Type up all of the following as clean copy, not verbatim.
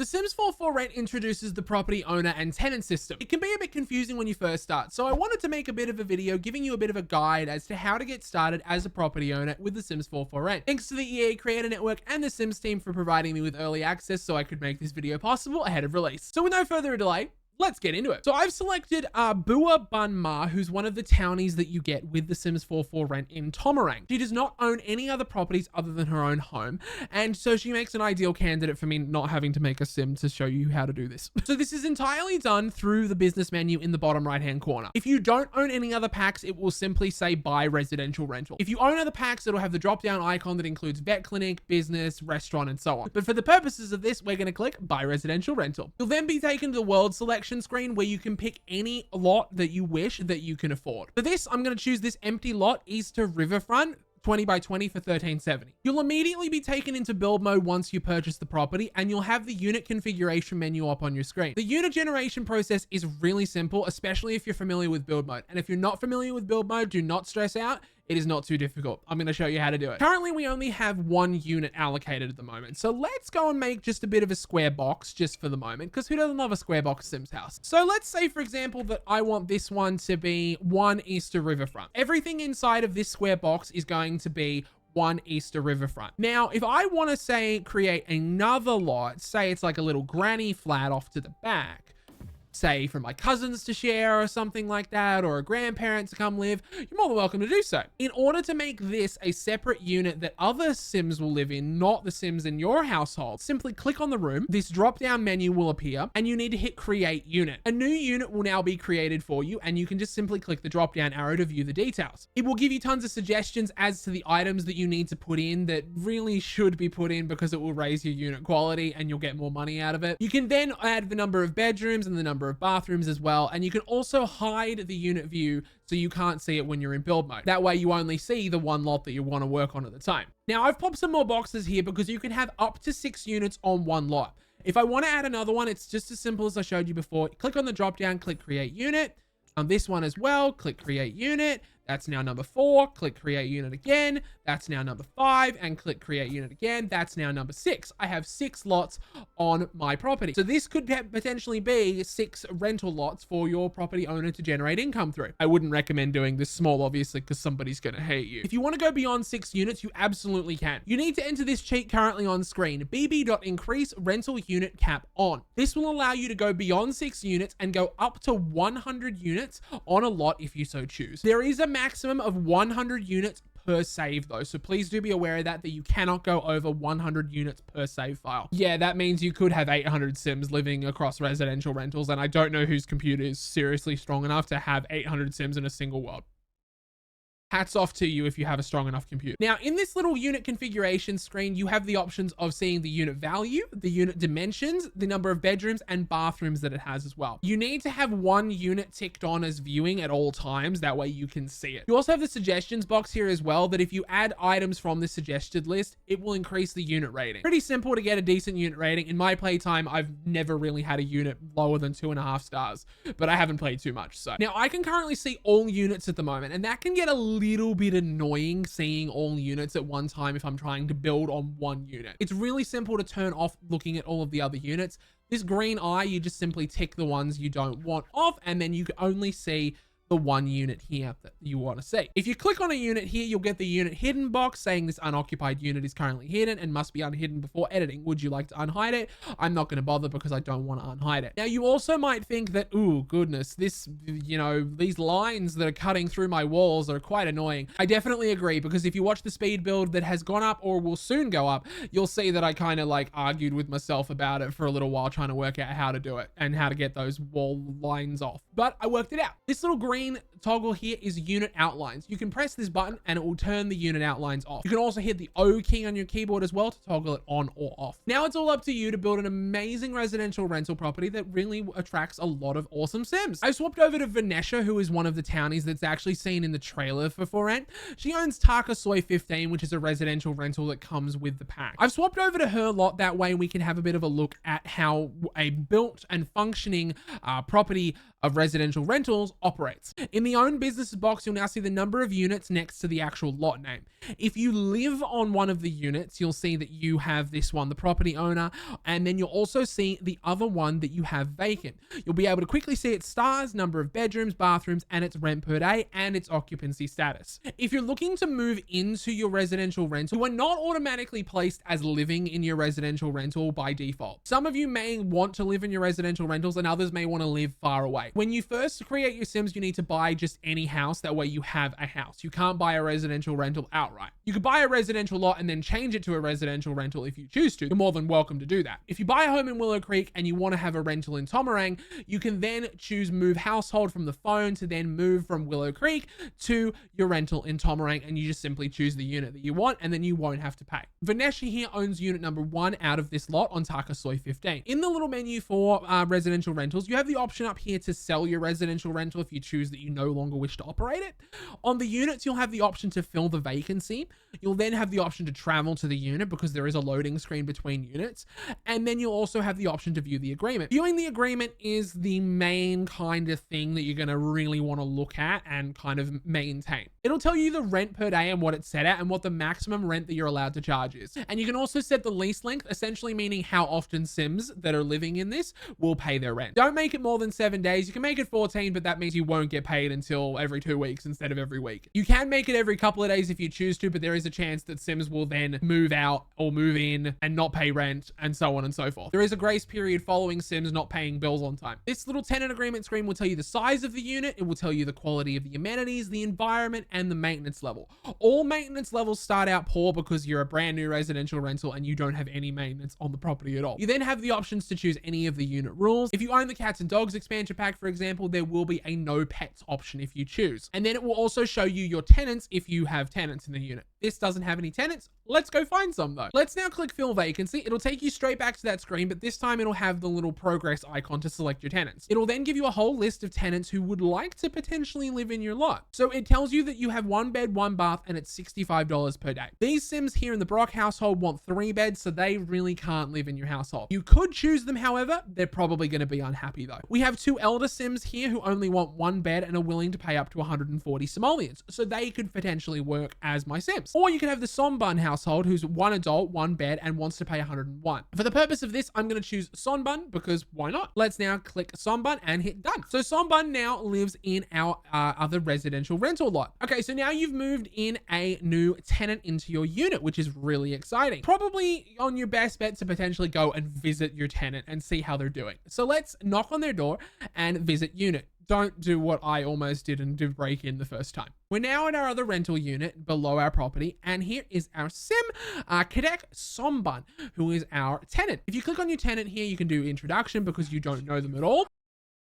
The Sims 4 for Rent introduces the property owner and tenant system. It can be a bit confusing when you first start, so I wanted to make a bit of a video giving you a bit of a guide as to how to get started as a property owner with The Sims 4 for Rent. Thanks to the EA Creator Network and the Sims team for providing me with early access so I could make this video possible ahead of release. So with no further delay, let's get into it. So I've selected Bua Bun Ma, who's one of the townies that you get with The Sims 4 for Rent in Tomarang. She does not own any other properties other than her own home, and so she makes an ideal candidate for me not having to make a sim to show you how to do this. So this is entirely done through the business menu in the bottom right hand corner. If you don't own any other packs, it will simply say buy residential rental. If you own other packs, it'll have the drop down icon that includes vet clinic, business, restaurant, and so on. But for the purposes of this, we're going to click buy residential rental. You'll then be taken to the world selection screen where you can pick any lot that you wish that you can afford. For this, I'm going to choose this empty lot, Easter Riverfront, 20 by 20 for 1370. You'll immediately be taken into build mode once you purchase the property, and you'll have the unit configuration menu up on your screen. The unit generation process is really simple, especially if you're familiar with build mode. And if you're not familiar with build mode, do not stress out. It is not too difficult. I'm going to show you how to do it. Currently, we only have one unit allocated at the moment. So let's go and make just a bit of a square box just for the moment, because who doesn't love a square box Sims house? So let's say, for example, that I want this one to be 1 Easter Riverfront. Everything inside of this square box is going to be 1 Easter Riverfront. Now, if I want to say create another lot, say it's like a little granny flat off to the back, say for my cousins to share or something like that, or a grandparent to come live, you're more than welcome to do so. In order to make this a separate unit that other Sims will live in, not the Sims in your household, simply click on the room. This drop down menu will appear and you need to hit create unit. A new unit will now be created for you, and you can just simply click the drop down arrow to view the details. It will give you tons of suggestions as to the items that you need to put in that really should be put in, because it will raise your unit quality and you'll get more money out of it. You can then add the number of bedrooms and the number of bathrooms as well, and you can also hide the unit view so you can't see it when you're in build mode. That way you only see the one lot that you want to work on at the time. Now I've popped some more boxes here because you can have up to 6 units on one lot. If I want to add another one, it's just as simple as I showed you before. Click on the drop down, click create unit. On this one as well, click create unit. That's now number 4. Click create unit again. That's now number 5, and click create unit again. That's now number 6. I have 6 lots on my property. So this could potentially be 6 rental lots for your property owner to generate income through. I wouldn't recommend doing this small, obviously, because somebody's going to hate you. If you want to go beyond 6 units, you absolutely can. You need to enter this cheat currently on screen, bb.increase rental unit cap on. This will allow you to go beyond 6 units and go up to 100 units on a lot if you so choose. There is a maximum of 100 units per save though, so please do be aware of that you cannot go over 100 units per save file. Yeah, that means you could have 800 Sims living across residential rentals, and I don't know whose computer is seriously strong enough to have 800 Sims in a single world. Hats off to you if you have a strong enough computer. Now, in this little unit configuration screen, you have the options of seeing the unit value, the unit dimensions, the number of bedrooms and bathrooms that it has as well. You need to have one unit ticked on as viewing at all times. That way you can see it. You also have the suggestions box here as well, that if you add items from the suggested list, it will increase the unit rating. Pretty simple to get a decent unit rating. In my playtime, I've never really had a unit lower than 2.5 stars, but I haven't played too much. So now I can currently see all units at the moment, and that can get a little bit annoying seeing all units at one time if I'm trying to build on one unit. It's really simple to turn off looking at all of the other units. This green eye, you just simply tick the ones you don't want off, and then you can only see the one unit here that you want to see. If you click on a unit here, you'll get the unit hidden box saying this unoccupied unit is currently hidden and must be unhidden before editing. Would you like to unhide it? I'm not going to bother because I don't want to unhide it. Now, you also might think that, ooh, goodness, this, you know, these lines that are cutting through my walls are quite annoying. I definitely agree, because if you watch the speed build that has gone up or will soon go up, you'll see that I kind of like argued with myself about it for a little while, trying to work out how to do it and how to get those wall lines off. But I worked it out. This little green toggle here is unit outlines. You can press this button and it will turn the unit outlines off. You can also hit the O key on your keyboard as well to toggle it on or off. Now it's all up to you to build an amazing residential rental property that really attracts a lot of awesome Sims. I swapped over to Vanessa, who is one of the townies that's actually seen in the trailer for Rent. She owns Taka Soy 15, which is a residential rental that comes with the pack. I've swapped over to her lot, that way we can have a bit of a look at how a built and functioning property of residential rentals operates. units. In the own business box, you'll now see the number of units next to the actual lot name. If you live on one of the units, you'll see that you have this one, the property owner, and then you'll also see the other one that you have vacant. You'll be able to quickly see its stars, number of bedrooms, bathrooms, and its rent per day, and its occupancy status. If you're looking to move into your residential rental, you are not automatically placed as living in your residential rental by default. Some of you may want to live in your residential rentals and others may want to live far away. When you first create your Sims, you need to buy just any house. That way you have a house. You can't buy a residential rental outright. You could buy a residential lot and then change it to a residential rental if you choose to. You're more than welcome to do that. If you buy a home in Willow Creek and you want to have a rental in Tomarang, you can then choose move household from the phone to then move from Willow Creek to your rental in Tomarang, and you just simply choose the unit that you want and then you won't have to pay. Vaneshi here owns unit number 1 out of this lot on Takasoi 15. In the little menu for residential rentals, you have the option up here to sell your residential rental if you choose that you no longer wish to operate it. On the units, you'll have the option to fill the vacancy. You'll then have the option to travel to the unit because there is a loading screen between units. And then you'll also have the option to view the agreement. Viewing the agreement is the main kind of thing that you're going to really want to look at and kind of maintain. It'll tell you the rent per day and what it's set at and what the maximum rent that you're allowed to charge is. And you can also set the lease length, essentially meaning how often Sims that are living in this will pay their rent. Don't make it more than 7 days. You can make it 14, but that means you won't get paid until every 2 weeks instead of every week. You can make it every couple of days if you choose to, but there is a chance that Sims will then move out or move in and not pay rent and so on and so forth. There is a grace period following Sims not paying bills on time. This little tenant agreement screen will tell you the size of the unit. It will tell you the quality of the amenities, the environment, and the maintenance level. All maintenance levels start out poor because you're a brand new residential rental and you don't have any maintenance on the property at all. You then have the options to choose any of the unit rules. If you own the cats and dogs expansion pack, for example, there will be a no pets option if you choose. And then it will also show you your tenants if you have tenants in the unit. This doesn't have any tenants. Let's go find some though. Let's now click fill vacancy. It'll take you straight back to that screen, but this time it'll have the little progress icon to select your tenants. It'll then give you a whole list of tenants who would like to potentially live in your lot. So it tells you that you have 1 bed, 1 bath, and it's $65 per day. These Sims here in the Brock household want 3 beds, so they really can't live in your household. You could choose them, however, they're probably going to be unhappy though. We have 2 elder Sims here who only want 1 bed and are willing to pay up to 140 simoleons, so they could potentially work as my Sims. Or you can have the Sonbun household who's 1 adult, 1 bed, and wants to pay 101. For the purpose of this, I'm going to choose Sonbun because why not? Let's now click Sonbun and hit done. So Sonbun now lives in our other residential rental lot. Okay, so now you've moved in a new tenant into your unit, which is really exciting. Probably on your best bet to potentially go and visit your tenant and see how they're doing. So let's knock on their door and visit unit. Don't do what I almost did and do break in the first time. We're now in our other rental unit below our property, and here is our Sim, Kadek Sonbun, who is our tenant. If you click on your tenant here, you can do introduction because you don't know them at all.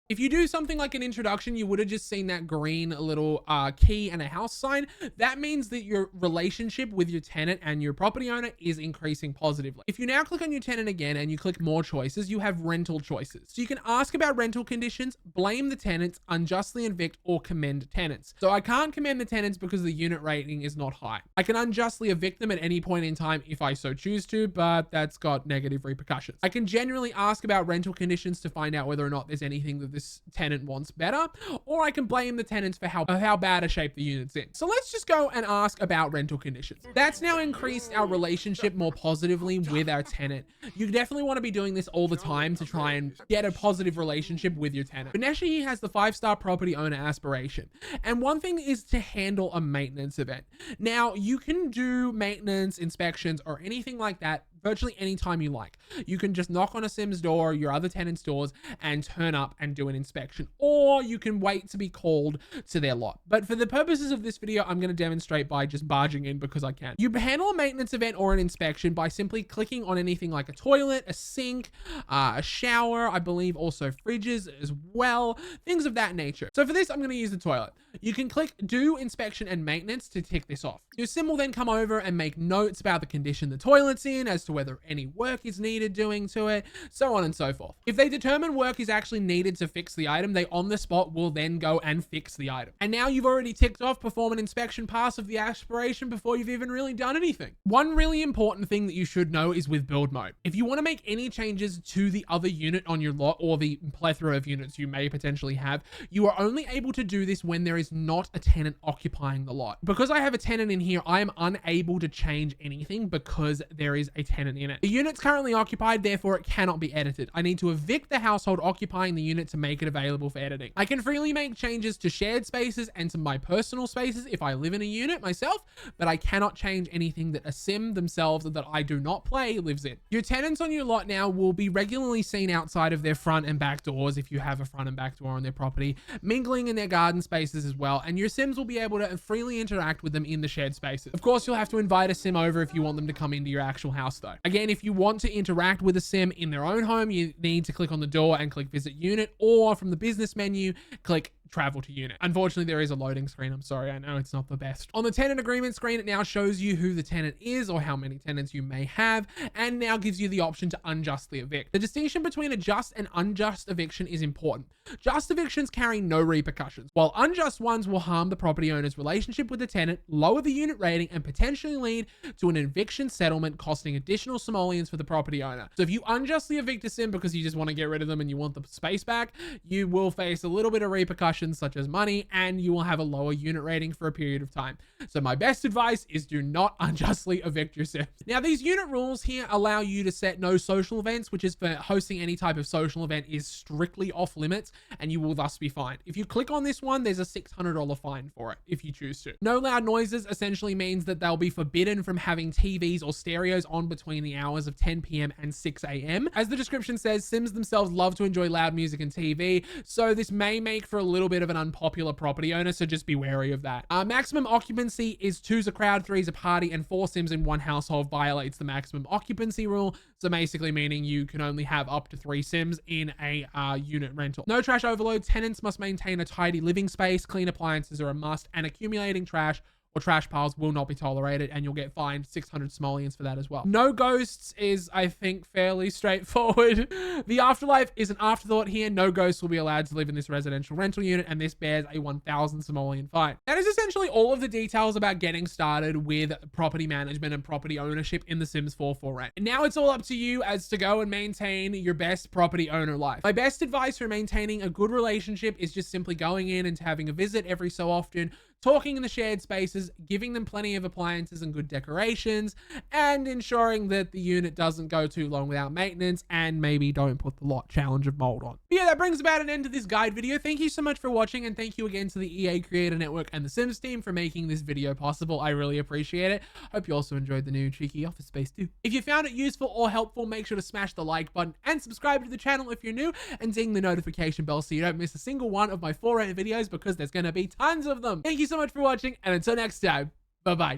If you do something like an introduction, you would have just seen that green little key and a house sign. That means that your relationship with your tenant and your property owner is increasing positively. If you now click on your tenant again and you click more choices, you have rental choices. So you can ask about rental conditions, blame the tenants, unjustly evict, or commend tenants. So I can't commend the tenants because the unit rating is not high. I can unjustly evict them at any point in time if I so choose to, but that's got negative repercussions. I can generally ask about rental conditions to find out whether or not there's anything that this tenant wants better, or I can blame the tenants for how bad a shape the unit's in. So let's just go and ask about rental conditions. That's now increased our relationship more positively with our tenant. You definitely want to be doing this all the time to try and get a positive relationship with your tenant. Vaneshi has the 5-star property owner aspiration. And one thing is to handle a maintenance event. Now, you can do maintenance, inspections, or anything like that virtually anytime you like. You can just knock on a Sim's door, your other tenant's doors, and turn up and do an inspection, or you can wait to be called to their lot. But for the purposes of this video, I'm going to demonstrate by just barging in because I can. You handle a maintenance event or an inspection by simply clicking on anything like a toilet, a sink, a shower, I believe also fridges as well, things of that nature. So for this, I'm going to use the toilet. You can click do inspection and maintenance to tick this off. Your Sim will then come over and make notes about the condition the toilet's in, as to whether any work is needed doing to it, so on and so forth. If they determine work is actually needed to fix the item, they on the spot will then go and fix the item. And now you've already ticked off perform an inspection pass of the aspiration before you've even really done anything. One really important thing that you should know is with build mode. If you want to make any changes to the other unit on your lot or the plethora of units you may potentially have, you are only able to do this when there is not a tenant occupying the lot. Because I have a tenant in here, I am unable to change anything because there is a tenant in it. The unit's currently occupied, therefore it cannot be edited. I need to evict the household occupying the unit to make it available for editing. I can freely make changes to shared spaces and to my personal spaces if I live in a unit myself, but I cannot change anything that a sim themselves that I do not play lives in. Your tenants on your lot now will be regularly seen outside of their front and back doors if you have a front and back door on their property, mingling in their garden spaces as well, and your sims will be able to freely interact with them in the shared spaces. Of course, you'll have to invite a sim over if you want them to come into your actual house though. Again, if you want to interact with a sim in their own home, you need to click on the door and click visit unit, or from the business menu, click travel to unit. Unfortunately, there is a loading screen. I'm sorry, I know it's not the best. On the tenant agreement screen, it now shows you who the tenant is or how many tenants you may have, and now gives you the option to unjustly evict. The distinction between a just and unjust eviction is important. Just evictions carry no repercussions, while unjust ones will harm the property owner's relationship with the tenant, lower the unit rating, and potentially lead to an eviction settlement costing additional simoleons for the property owner. So if you unjustly evict a sim because you just want to get rid of them and you want the space back, you will face a little bit of repercussions such as money, and you will have a lower unit rating for a period of time. So my best advice is do not unjustly evict your sims. Now, these unit rules here allow you to set no social events, which is for hosting any type of social event is strictly off limits, and you will thus be fined. If you click on this one, there's a $600 fine for it if you choose to. No loud noises essentially means that they'll be forbidden from having TVs or stereos on between the hours of 10 p.m. and 6 a.m. As the description says, sims themselves love to enjoy loud music and TV, so this may make for a little bit of an unpopular property owner, so just be wary of that. Maximum occupancy is 2's a crowd, 3's a party, and 4 sims in one household violates the maximum occupancy rule, so basically meaning you can only have up to 3 sims in a unit rental. No trash overload. Tenants must maintain a tidy living space, clean appliances are a must, and accumulating trash or trash piles will not be tolerated, and you'll get fined 600 simoleons for that as well. No ghosts is, I think, fairly straightforward. The afterlife is an afterthought here. No ghosts will be allowed to live in this residential rental unit, and this bears a 1,000 simoleon fine. That is essentially all of the details about getting started with property management and property ownership in The Sims 4 for rent. And now it's all up to you as to go and maintain your best property owner life. My best advice for maintaining a good relationship is just simply going in and having a visit every so often, talking in the shared spaces, giving them plenty of appliances and good decorations, and ensuring that the unit doesn't go too long without maintenance, and maybe don't put the lot challenge of mold on. But yeah, that brings about an end to this guide video. Thank you so much for watching, and thank you again to the EA Creator Network and the Sims team for making this video possible. I really appreciate it. Hope you also enjoyed the new cheeky office space too. If you found it useful or helpful, make sure to smash the like button and subscribe to the channel if you're new, and ding the notification bell so you don't miss a single one of my 4 videos, because there's going to be tons of them. Thank you so much for watching, and until next time, bye-bye.